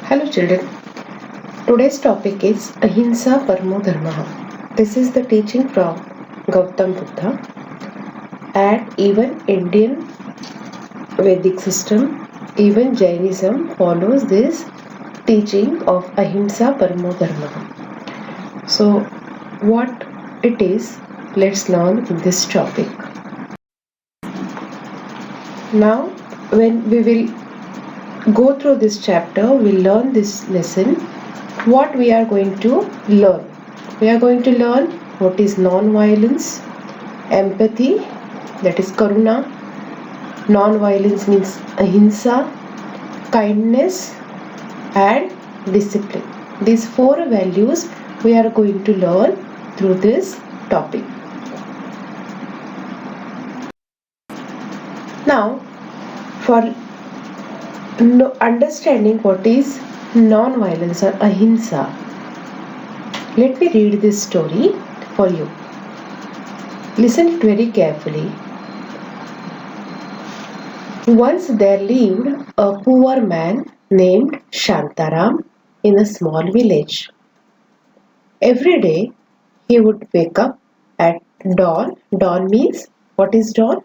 Hello children. Today's topic is Ahimsa Paramo Dharma. This is the teaching from Gautam Buddha, and even Indian Vedic system, even Jainism follows this teaching of Ahimsa Paramo Dharma. So what it is, let's learn in this topic. Now when we will go through this chapter, we'll learn this lesson. What we are going to learn? We are going to learn what is non-violence, empathy, that is karuna, non-violence means ahimsa, kindness and discipline. These four values we are going to learn through this topic. Now, for understanding what is non-violence or ahimsa, let me read this story for you. Listen it very carefully. Once there lived a poor man named Shantaram in a small village. Every day he would wake up at dawn. Dawn means, what is dawn?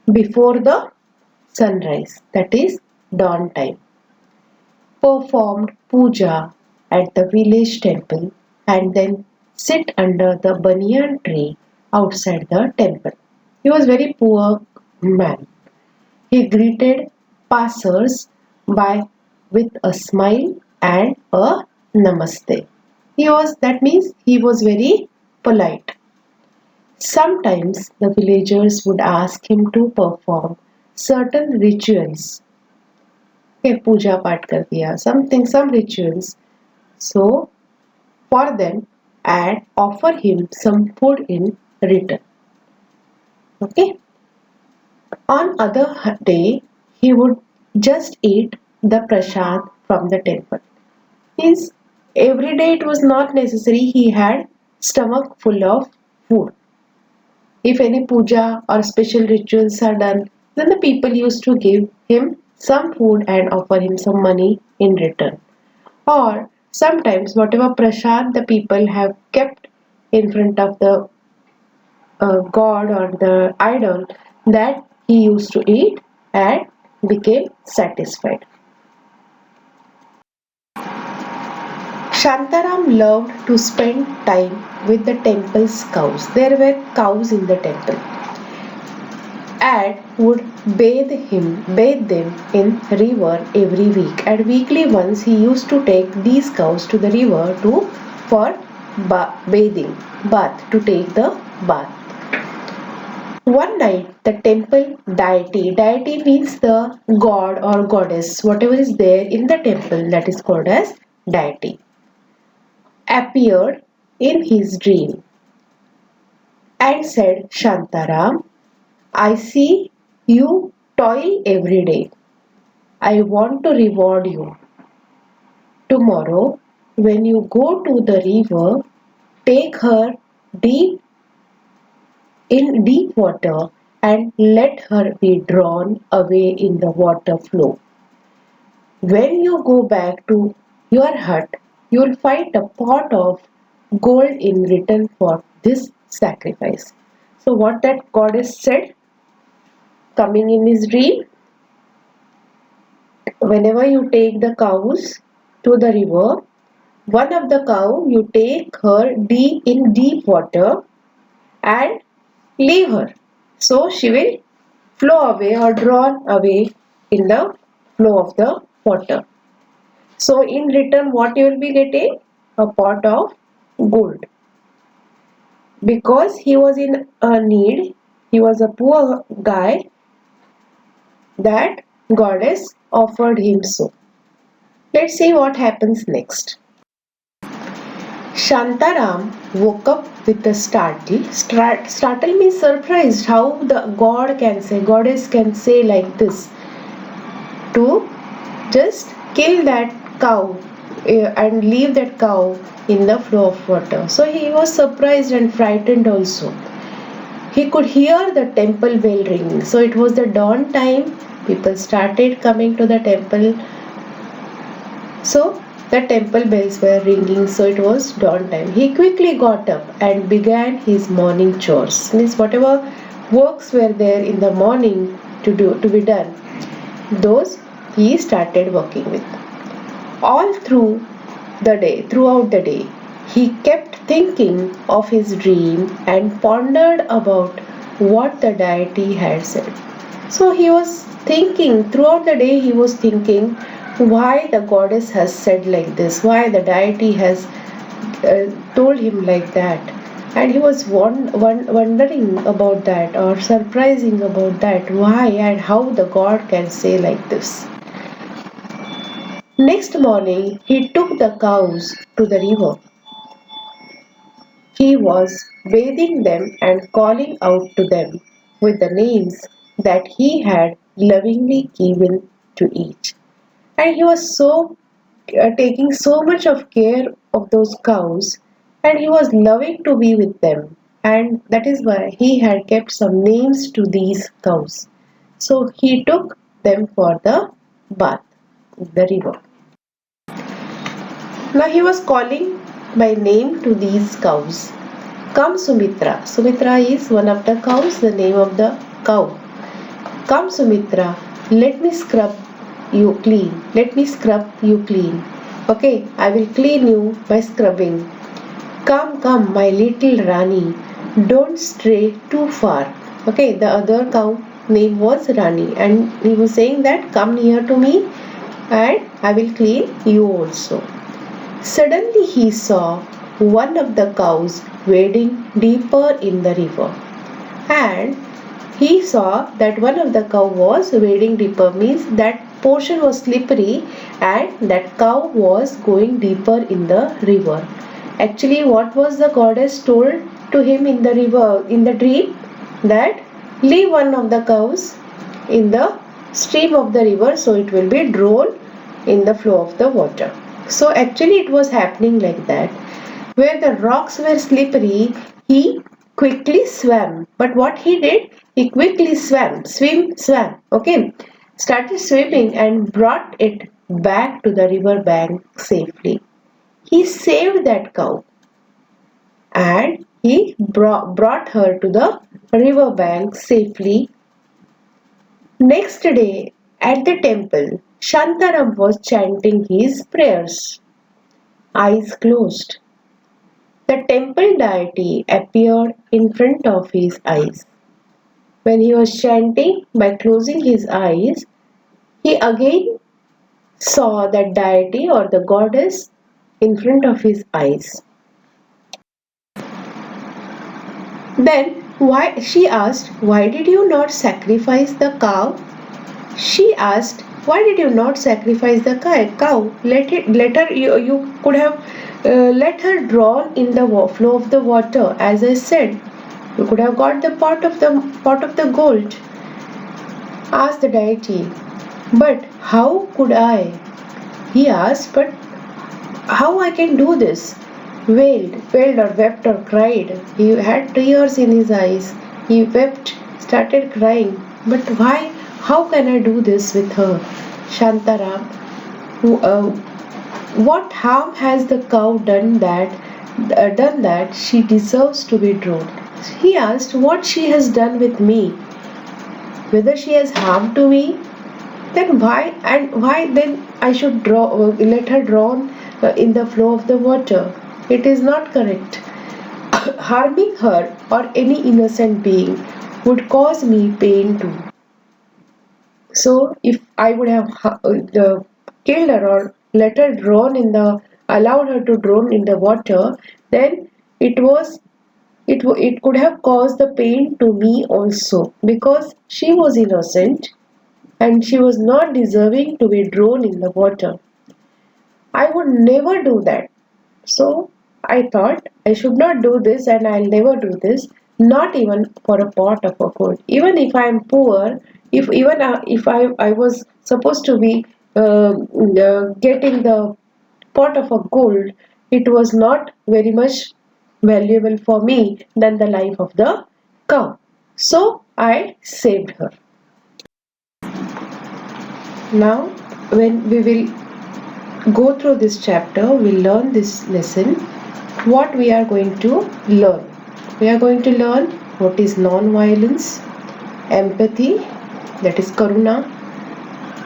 Before the sunrise, that is dawn time. Performed puja at the village temple and then sit under the banyan tree outside the temple. He was very poor man. He greeted passers by with a smile and a namaste. That means he was very polite. Sometimes the villagers would ask him to perform certain rituals. Puja paठ कर दिया, some rituals. So for them and offer him some food in return. Okay. On other day, he would just eat the prasad from the temple. Means every day it was not necessary he had stomach full of food. If any puja or special rituals are done, then the people used to give him some food and offer him some money in return. Or sometimes whatever prasad the people have kept in front of the god or the idol, that he used to eat and became satisfied. Shantaram loved to spend time with the temple's cows. There were cows in the temple, and would bathe them in river every week. And weekly once he used to take these cows to the river for bath, to take the bath. One night the temple deity means the god or goddess, whatever is there in the temple, that is called as deity, appeared in his dream and said, Shantaram, I see you toil every day. I want to reward you. Tomorrow, when you go to the river, take her in deep water and let her be drawn away in the water flow. When you go back to your hut, you will find a pot of gold in return for this sacrifice. So what that goddess said, coming in his dream, whenever you take the cows to the river, one of the cow you take her in deep water and leave her. So she will flow away or drawn away in the flow of the water. So in return, what you will be getting? A pot of gold. Because he was in a need, he was a poor guy, that goddess offered him so. Let's see what happens next. Shantaram woke up with a startle. Startle means surprised. How the goddess can say like this, to just kill that cow and leave that cow in the flow of water. So he was surprised and frightened also. He could hear the temple bell ringing. So it was the dawn time. People started coming to the temple So the temple bells were ringing, so it was dawn time. He quickly got up and began his morning chores. Means whatever works were there in the morning to be done, those he started working with. All throughout the day, he kept thinking of his dream and pondered about what the deity had said. So he was thinking, throughout the day, he was thinking why the goddess has said like this, why the deity has told him like that. And he was wondering about that or surprising about that, why and how the god can say like this. Next morning, he took the cows to the river. He was bathing them and calling out to them with the names that he had lovingly given to each. And he was taking so much of care of those cows, and he was loving to be with them. And that is why he had kept some names to these cows. So he took them for the bath, the river. Now he was calling by name to these cows. Come Sumitra. Sumitra is one of the cows, the name of the cow. Come Sumitra, let me scrub you clean. Let me scrub you clean. Okay, I will clean you by scrubbing. Come, come, my little Rani, don't stray too far. Okay, the other cow name was Rani, and he was saying that come near to me and I will clean you also. Suddenly he saw one of the cows wading deeper in the river, and he saw that one of the cow was wading deeper, means that portion was slippery and that cow was going deeper in the river. Actually, what was the goddess told to him in the river, in the dream? That leave one of the cows in the stream of the river, so it will be drawn in the flow of the water. So actually it was happening like that. Where the rocks were slippery, he quickly swam. But what he did, he quickly swam, okay, started swimming and brought it back to the river bank safely. He saved that cow and he brought her to the river bank safely. Next day at the temple, Shantaram was chanting his prayers, eyes closed. The temple deity appeared in front of his eyes. When he was chanting by closing his eyes, he again saw that deity or the goddess in front of his eyes. Then she asked, why did you not sacrifice the cow? She asked, why did you not sacrifice the cow? Let her, you could have let her drown in the flow of the water. As I said, you could have got the pot of the gold. Asked the deity, but how could I? He asked, but how I can do this? Wailed or wept or cried. He had tears in his eyes. He wept, started crying. But why? How can I do this with her? Shantaram, what harm has the cow done that she deserves to be drowned? He asked what she has done with me. Whether she has harm to me, then why then I should let her drown in the flow of the water? It is not correct. Harming her or any innocent being would cause me pain too. So if I would have killed her or let her allowed her to drown in the water, then it could have caused the pain to me also, because she was innocent and she was not deserving to be drowned in the water. I would never do that. So I thought I should not do this and I'll never do this, not even for a pot of a gold. Even if I am poor, if I was supposed to be getting the pot of a gold, it was not very much valuable for me than the life of the cow. So I saved her. Now when we will go through this chapter, we'll learn this lesson. What we are going to learn? We are going to learn what is non-violence, empathy, that is karuna,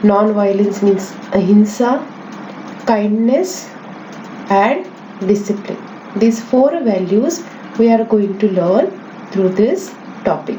non-violence means ahimsa, kindness and discipline. These four values we are going to learn through this topic.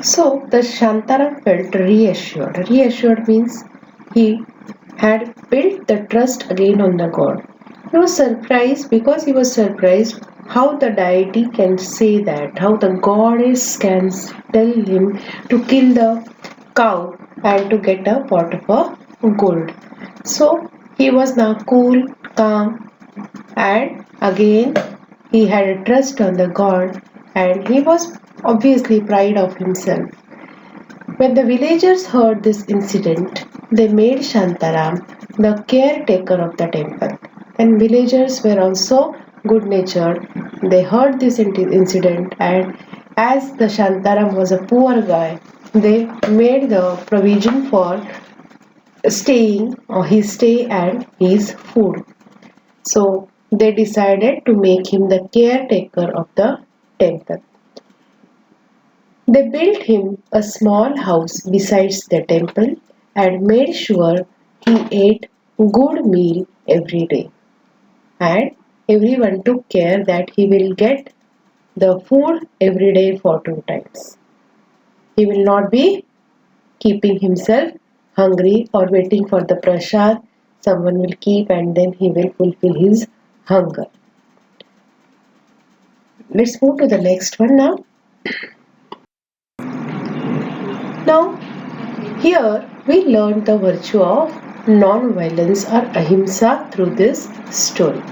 So the Shantaram felt reassured. Reassured means he had built the trust again on the god. He was surprised because he was surprised how the deity can say that, how the goddess can tell him to kill the cow and to get a pot of gold. So he was now cool, calm, and again he had a trust on the god and he was obviously proud of himself. When the villagers heard this incident, they made Shantaram the caretaker of the temple. And villagers were also good natured. They heard this incident, and as the Shantaram was a poor guy, they made the provision for staying or his stay and his food. So they decided to make him the caretaker of the temple. They built him a small house besides the temple and made sure he ate good meal every day. And everyone took care that he will get the food every day for 2 times. He will not be keeping himself hungry or waiting for the prasad someone will keep and then he will fulfill his hunger. Let's move to the next one now. Now, here we learn the virtue of non-violence or ahimsa through this story.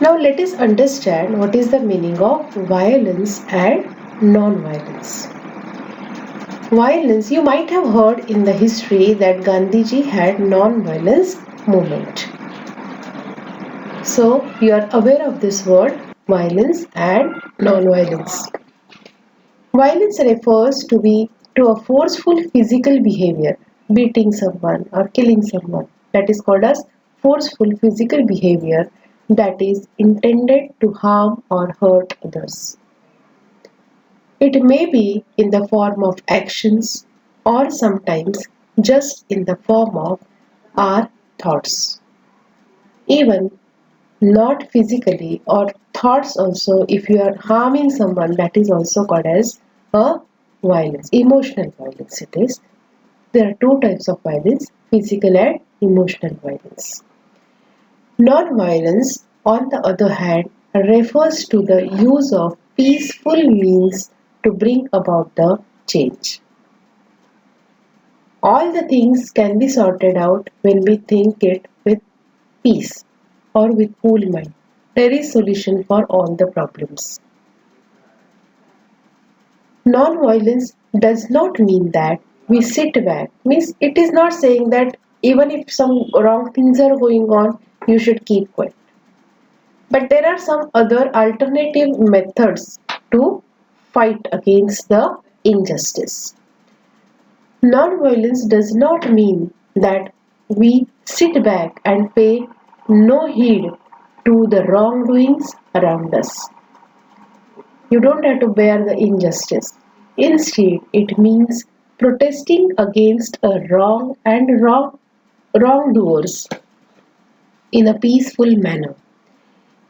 Now let us understand what is the meaning of violence and non-violence. Violence, you might have heard in the history that Gandhiji had non-violence movement. So you are aware of this word violence and non-violence. Violence refers to a forceful physical behavior, beating someone or killing someone. That is called as forceful physical behavior that is intended to harm or hurt others. It may be in the form of actions or sometimes just in the form of our thoughts. Even not physically or thoughts also, if you are harming someone, that is also called as a violence, emotional violence it is. There are two types of violence, physical and emotional violence. Non-violence, on the other hand, refers to the use of peaceful means to bring about the change. All the things can be sorted out when we think it with peace or with cool mind. There is solution for all the problems. Non-violence does not mean that we sit back. Means it is not saying that even if some wrong things are going on, you should keep quiet. But there are some other alternative methods to fight against the injustice. Non-violence does not mean that we sit back and pay no heed to the wrongdoings around us. You don't have to bear the injustice. Instead, it means protesting against a wrongdoers in a peaceful manner.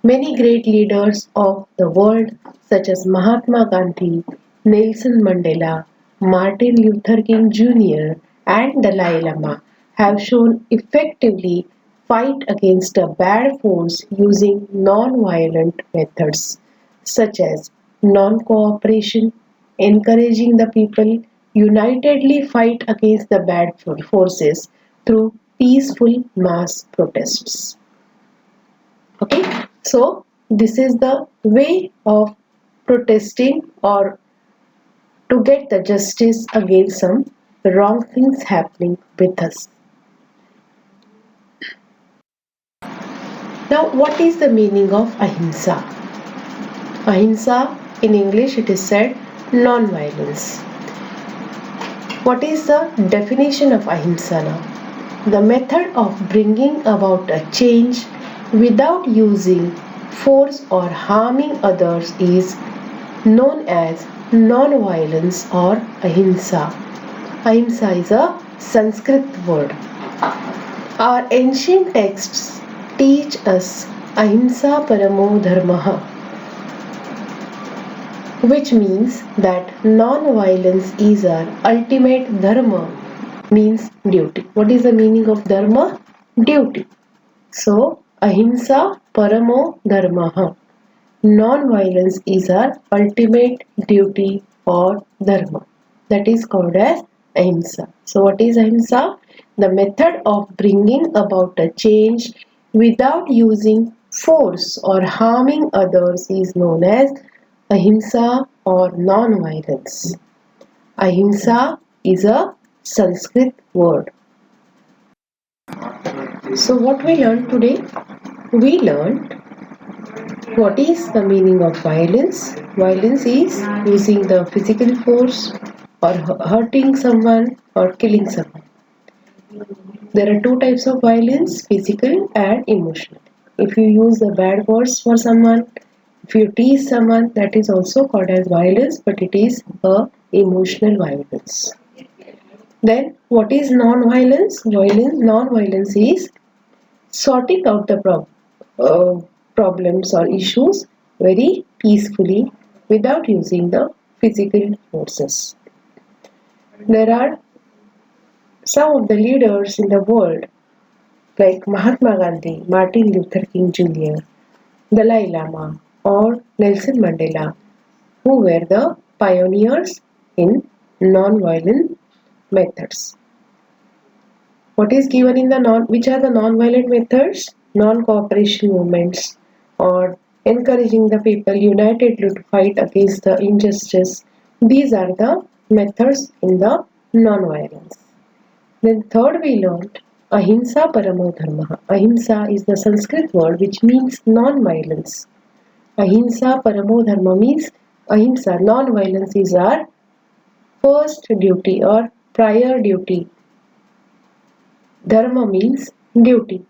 Many great leaders of the world, such as Mahatma Gandhi, Nelson Mandela, Martin Luther King Jr., and Dalai Lama have shown effectively fight against a bad force using non-violent methods such as non-cooperation, encouraging the people unitedly fight against the bad forces through peaceful mass protests. Okay, so this is the way of protesting or to get the justice against some wrong things happening with us. Now, what is the meaning of ahimsa? Ahimsa, in English, it is said non-violence. What is the definition of ahimsa now? The method of bringing about a change without using force or harming others is known as non-violence or ahimsa. Ahimsa is a Sanskrit word. Our ancient texts teach us ahimsa paramo dharma, which means that non-violence is our ultimate dharma, means duty. What is the meaning of dharma? Duty. So, ahimsa paramo dharma. Non-violence is our ultimate duty or dharma. That is called as ahimsa. So, what is ahimsa? The method of bringing about a change without using force or harming others is known as ahimsa or non-violence. Ahimsa is a Sanskrit word. So, what we learned today? We learned what is the meaning of violence? Violence is using the physical force or hurting someone or killing someone. There are two types of violence, physical and emotional. If you use the bad words for someone, if you tease someone, that is also called as violence, but it is a emotional violence. Then what is non-violence? Non-violence is sorting out the problems or issues very peacefully without using the physical forces. There are some of the leaders in the world like Mahatma Gandhi, Martin Luther King Jr., Dalai Lama, or Nelson Mandela, who were the pioneers in non-violent methods. What is given in the which are the non-violent methods? Non-cooperation movements or encouraging the people unitedly to fight against the injustice. These are the methods in the non-violence. Then third we learned ahimsa paramo dharma. Ahimsa is the Sanskrit word which means non-violence. Ahimsa paramo dharma means ahimsa, non-violence is our first duty or prior duty. Dharma means duty.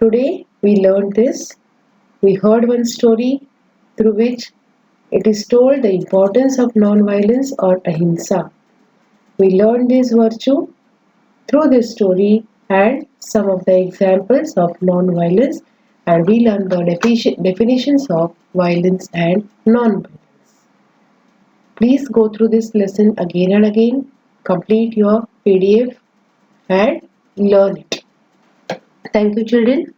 Today we learned this. We heard one story through which it is told the importance of non-violence or ahimsa. We learned this virtue through this story and some of the examples of non-violence, and we learned the definitions of violence and non-violence. Please go through this lesson again and again, complete your PDF and learn it. Thank you, children.